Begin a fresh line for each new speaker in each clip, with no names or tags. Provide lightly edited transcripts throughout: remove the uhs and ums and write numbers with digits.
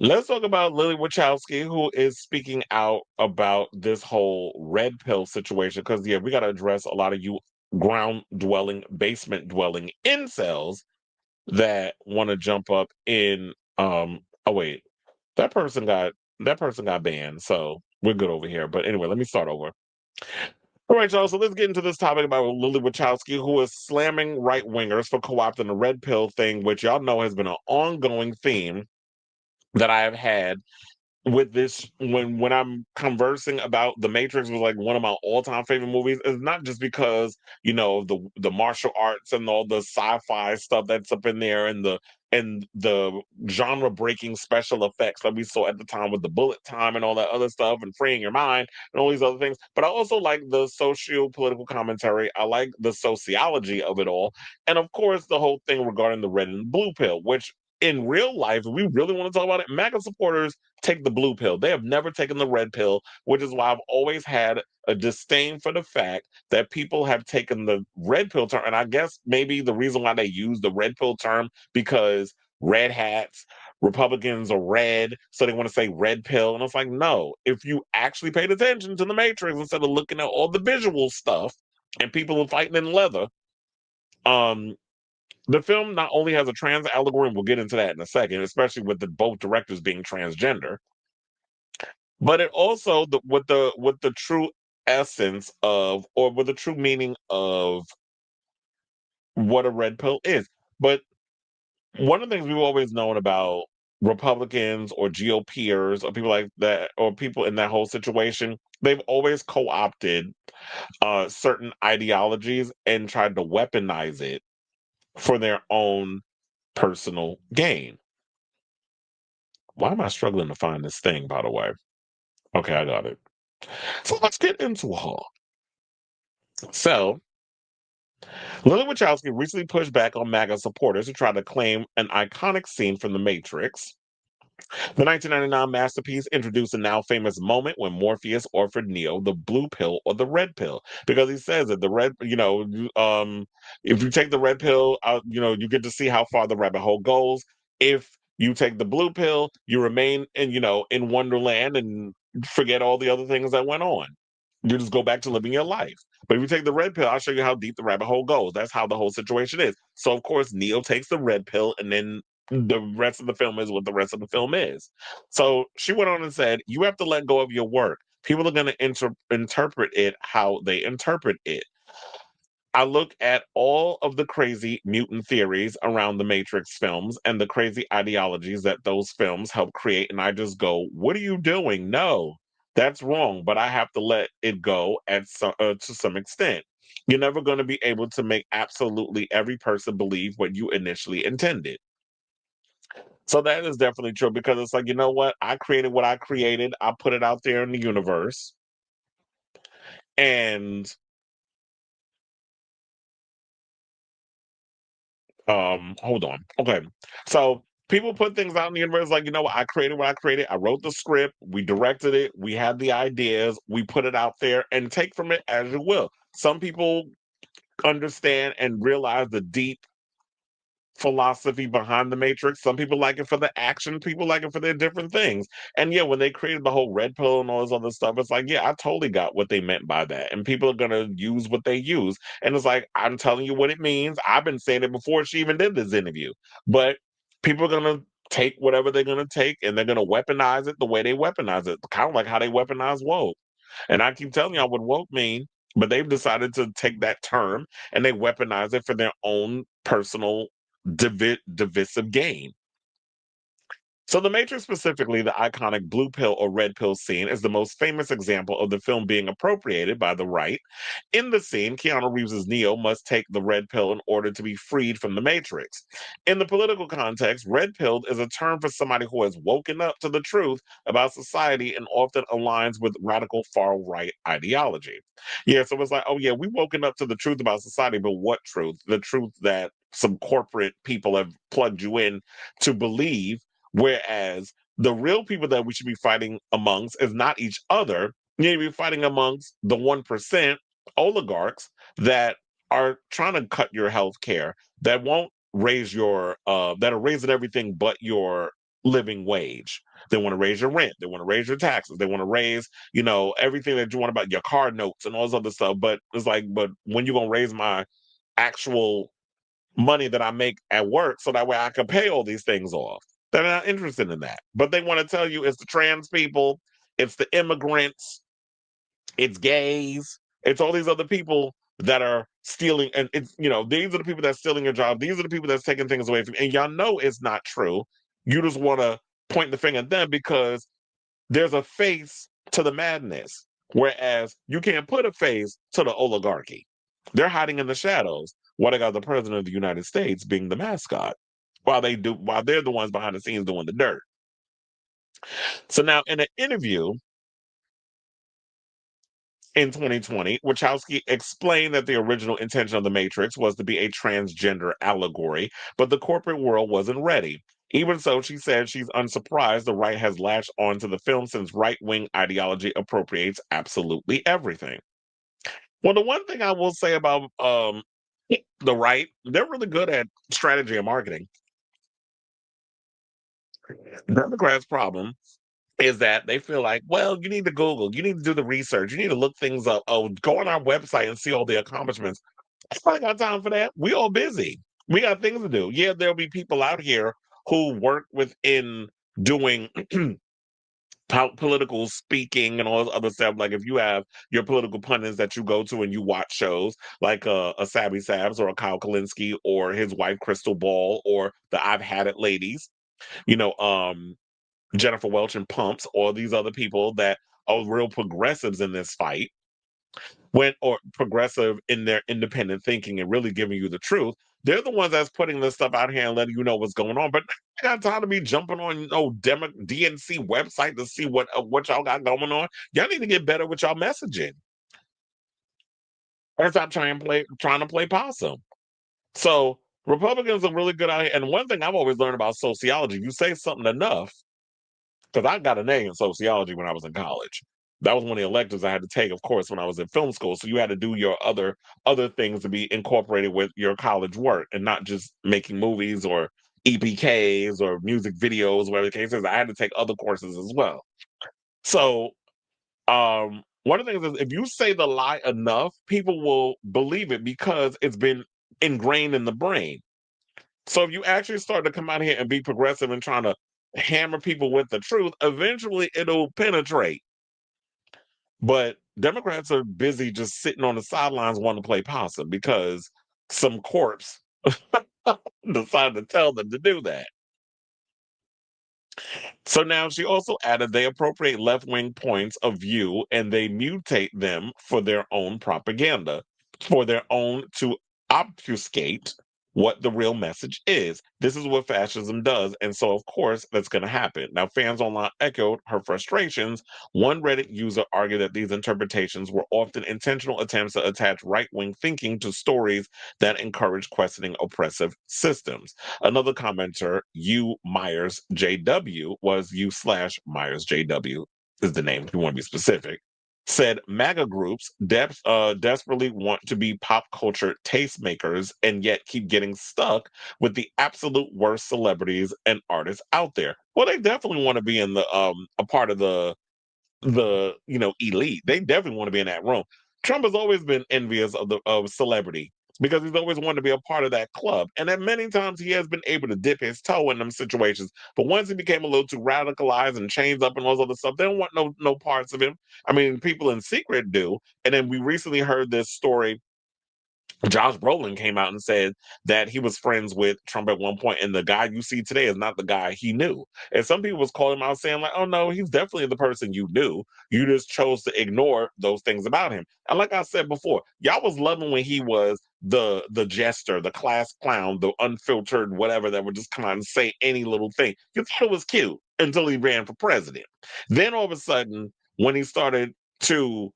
Let's talk about Lily Wachowski, who is speaking out about this whole red pill situation. Because, yeah, we got to address a lot of you ground dwelling, basement dwelling incels that want to jump up in. Oh, wait, that person got that person got banned. So we're good over here. But anyway, let me start over. All right, y'all. So let's get into this topic about Lily Wachowski, who is slamming right wingers for co opting the red pill thing, which y'all know has been an ongoing theme that I have had with this when I'm conversing about The Matrix was like one of my all-time favorite movies. It's not just because, the martial arts and all the sci-fi stuff that's up in there and the genre breaking special effects that we saw at the time with the bullet time and all that other stuff and freeing your mind and all these other things. But I also like the socio-political commentary. I like the sociology of it all. And of course the whole thing regarding the red and blue pill, which in real life, if we really want to talk about it, MAGA supporters take the blue pill. They have never taken the red pill, which is why I've always had a disdain for the fact that people have taken the red pill term. And I guess maybe the reason why they use the red pill term because red hats, Republicans are red, so they want to say red pill. And it's like, no, if you actually paid attention to the Matrix instead of looking at all the visual stuff and people are fighting in leather, um, the film not only has a trans allegory, and we'll get into that in a second, especially with the both directors being transgender, but it also with the true essence of or with the true meaning of what a red pill is. But one of the things we've always known about Republicans or GOPers or people like that or people in that whole situation, they've always co-opted certain ideologies and tried to weaponize it for their own personal gain. Why am I struggling to find this thing, by the way? Okay, I got it. So let's get into her. So Lily Wachowski recently pushed back on MAGA supporters who tried to claim an iconic scene from The Matrix. The 1999 masterpiece introduced a now famous moment when Morpheus offered Neo the blue pill or the red pill because he says that the red, if you take the red pill, you get to see how far the rabbit hole goes. If you take the blue pill, you remain in Wonderland and forget all the other things that went on. You just go back to living your life. But if you take the red pill, I'll show you how deep the rabbit hole goes. That's how the whole situation is. So of course, Neo takes the red pill, and then the rest of the film is what the rest of the film is. So she went on and said, "You have to let go of your work. People are going to interpret it how they interpret it." I look at all of the crazy mutant theories around the Matrix films and the crazy ideologies that those films help create, and I just go, "What are you doing? No, that's wrong." But I have to let it go to some extent. You're never going to be able to make absolutely every person believe what you initially intended. So that is definitely true because it's like, you know what? I created what I created. I put it out there in the universe. And hold on. Okay. So people put things out in the universe like, you know what? I created what I created. I wrote the script, we directed it, we had the ideas, we put it out there and take from it as you will. Some people understand and realize the deep philosophy behind the Matrix. Some people like it for the action, people like it for their different things. And yeah, when they created the whole red pill and all this other stuff, it's like, yeah, I totally got what they meant by that. And people are gonna use what they use. And it's like, I'm telling you what it means. I've been saying it before she even did this interview. But people are gonna take whatever they're gonna take and they're gonna weaponize it the way they weaponize it, kind of like how they weaponize woke. And I keep telling y'all what woke mean, but they've decided to take that term and they weaponize it for their own personal divisive gain. So, The Matrix, specifically the iconic blue pill or red pill scene, is the most famous example of the film being appropriated by the right. In the scene, Keanu Reeves' Neo must take the red pill in order to be freed from the Matrix. In the political context, red pilled is a term for somebody who has woken up to the truth about society and often aligns with radical far right ideology. Yeah, so it's like, oh, yeah, we've woken up to the truth about society, but what truth? The truth that some corporate people have plugged you in to believe. Whereas the real people that we should be fighting amongst is not each other. You need to be fighting amongst the 1% oligarchs that are trying to cut your health care, that won't raise that are raising everything but your living wage. They want to raise your rent. They want to raise your taxes. They want to raise, everything that you want about your car notes and all this other stuff. But it's like, but when you gonna raise my actual money that I make at work so that way I can pay all these things off? They're not interested in that. But they want to tell you it's the trans people, it's the immigrants, it's gays, it's all these other people that are stealing, and these are the people that's stealing your job. These are the people that's taking things away from you. And y'all know it's not true. You just want to point the finger at them because there's a face to the madness. Whereas you can't put a face to the oligarchy. They're hiding in the shadows. What got the president of the United States being the mascot, while they're the ones behind the scenes doing the dirt. So now in an interview in 2020, Wachowski explained that the original intention of The Matrix was to be a transgender allegory, but the corporate world wasn't ready. Even so, she said she's unsurprised the right has latched onto the film since right wing ideology appropriates absolutely everything. Well, the one thing I will say about the right, they're really good at strategy and marketing. The Democrats' problem is that they feel like, well, you need to Google, you need to do the research, you need to look things up. Oh, go on our website and see all the accomplishments. I ain't got time for that. We all busy. We got things to do. Yeah, there'll be people out here who work within doing political speaking and all this other stuff. Like if you have your political pundits that you go to and you watch shows like a Sabby Sabs or a Kyle Kalinske or his wife Crystal Ball or the I've Had It ladies, you know, Jennifer Welch and Pumps, or these other people that are real progressives in this fight, or progressive in their independent thinking and really giving you the truth. They're the ones that's putting this stuff out here and letting you know what's going on. But I got time to be jumping on no DNC website to see what y'all got going on. Y'all need to get better with y'all messaging. Or stop trying to play possum. So Republicans are really good out here. And one thing I've always learned about sociology, you say something enough, because I got an A in sociology when I was in college. That was one of the electives I had to take, of course, when I was in film school. So you had to do your other things to be incorporated with your college work, and not just making movies or EPKs or music videos, whatever the case is. I had to take other courses as well. So one of the things is if you say the lie enough, people will believe it because it's been ingrained in the brain. So if you actually start to come out here and be progressive and trying to hammer people with the truth, eventually it'll penetrate. But Democrats are busy just sitting on the sidelines wanting to play possum because some corpse decided to tell them to do that. So now she also added they appropriate left wing points of view and they mutate them for their own propaganda, for their own to obfuscate what the real message is. This is what fascism does. And so, of course, that's going to happen. Now, fans online echoed her frustrations. One Reddit user argued that these interpretations were often intentional attempts to attach right wing thinking to stories that encourage questioning oppressive systems. Another commenter, U Myers JW, was U/Myers JW is the name if you want to be specific, said MAGA groups desperately want to be pop culture tastemakers and yet keep getting stuck with the absolute worst celebrities and artists out there. Well, they definitely want to be in the a part of the elite. They definitely want to be in that room. Trump has always been envious of celebrity because he's always wanted to be a part of that club. And at many times he has been able to dip his toe in them situations. But once he became a little too radicalized and changed up and all this other stuff, they don't want no parts of him. I mean, people in secret do. And then we recently heard this story. Josh Brolin came out and said that he was friends with Trump at one point, and the guy you see today is not the guy he knew. And some people was calling him out saying, like, oh no, he's definitely the person you knew. You just chose to ignore those things about him. And like I said before, y'all was loving when he was the jester, the class clown, the unfiltered whatever that would just come out and say any little thing. You thought it was cute until he ran for president. Then all of a sudden, when he started to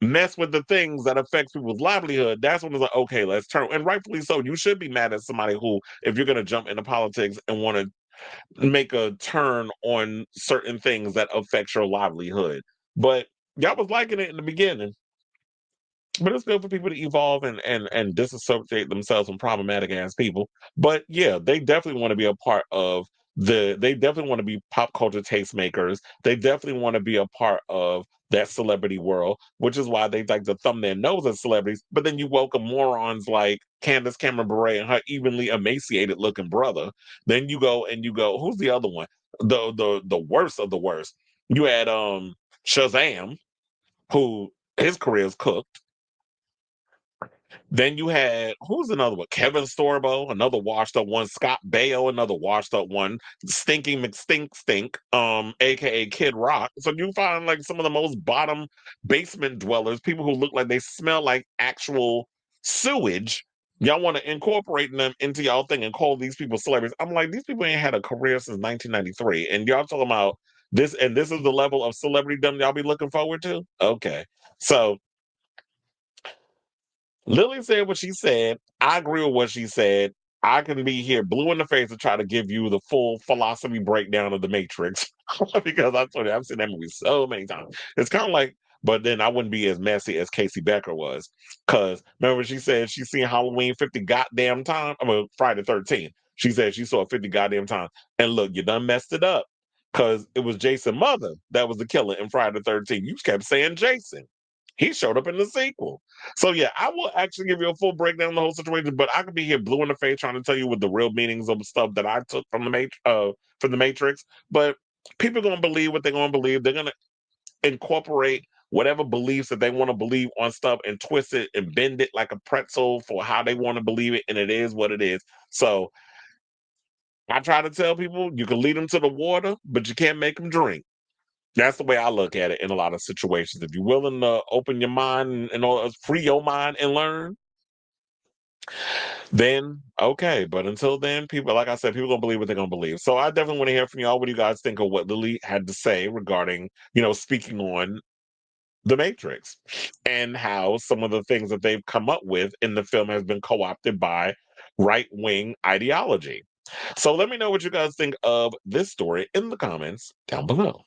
mess with the things that affect people's livelihood, that's when it's like, okay, let's turn. And rightfully so. You should be mad at somebody who, if you're going to jump into politics and want to make a turn on certain things that affect your livelihood. But y'all was liking it in the beginning. But it's good for people to evolve and disassociate themselves from problematic ass people. But yeah, they definitely want to be a part of they definitely want to be pop culture tastemakers. They definitely want to be a part of that celebrity world, which is why they like to thumb their nose at celebrities. But then you welcome morons like Candace Cameron Bure and her evenly emaciated looking brother. Then you go, who's the other one? The worst of the worst. You had Shazam, who his career is cooked. Then you had who's another one? Kevin Sorbo, another washed up one. Scott Baio, another washed up one. Stinky McStink Stink, aka Kid Rock. So you find like some of the most bottom basement dwellers, people who look like they smell like actual sewage. Y'all want to incorporate them into y'all thing and call these people celebrities. I'm like, these people ain't had a career since 1993, and y'all talking about this, and this is the level of celebrity dumb y'all be looking forward to. Okay, so Lily said what she said. I agree with what she said. I can be here blue in the face to try to give you the full philosophy breakdown of the Matrix because I told you I've seen that movie so many times. It's kind of like, but then I wouldn't be as messy as Casey Becker was. Because remember, she said she's seen Halloween 50 goddamn times. I mean, Friday the 13th. She said she saw it 50 goddamn times. And look, you done messed it up because it was Jason's mother that was the killer in Friday the 13th. You kept saying Jason. He showed up in the sequel. So yeah, I will actually give you a full breakdown of the whole situation, but I could be here blue in the face trying to tell you what the real meanings of the stuff that I took from the Matrix. But people are gonna believe what they're gonna believe. They're gonna incorporate whatever beliefs that they want to believe on stuff and twist it and bend it like a pretzel for how they want to believe it, and it is what it is. So I try to tell people you can lead them to the water, but you can't make them drink. That's the way I look at it in a lot of situations. If you're willing to open your mind and free your mind and learn, then okay. But until then, people, like I said, people gonna believe what they're gonna believe. So I definitely want to hear from y'all. What do you guys think of what Lily had to say regarding, speaking on the Matrix and how some of the things that they've come up with in the film has been co-opted by right wing ideology. So let me know what you guys think of this story in the comments down below.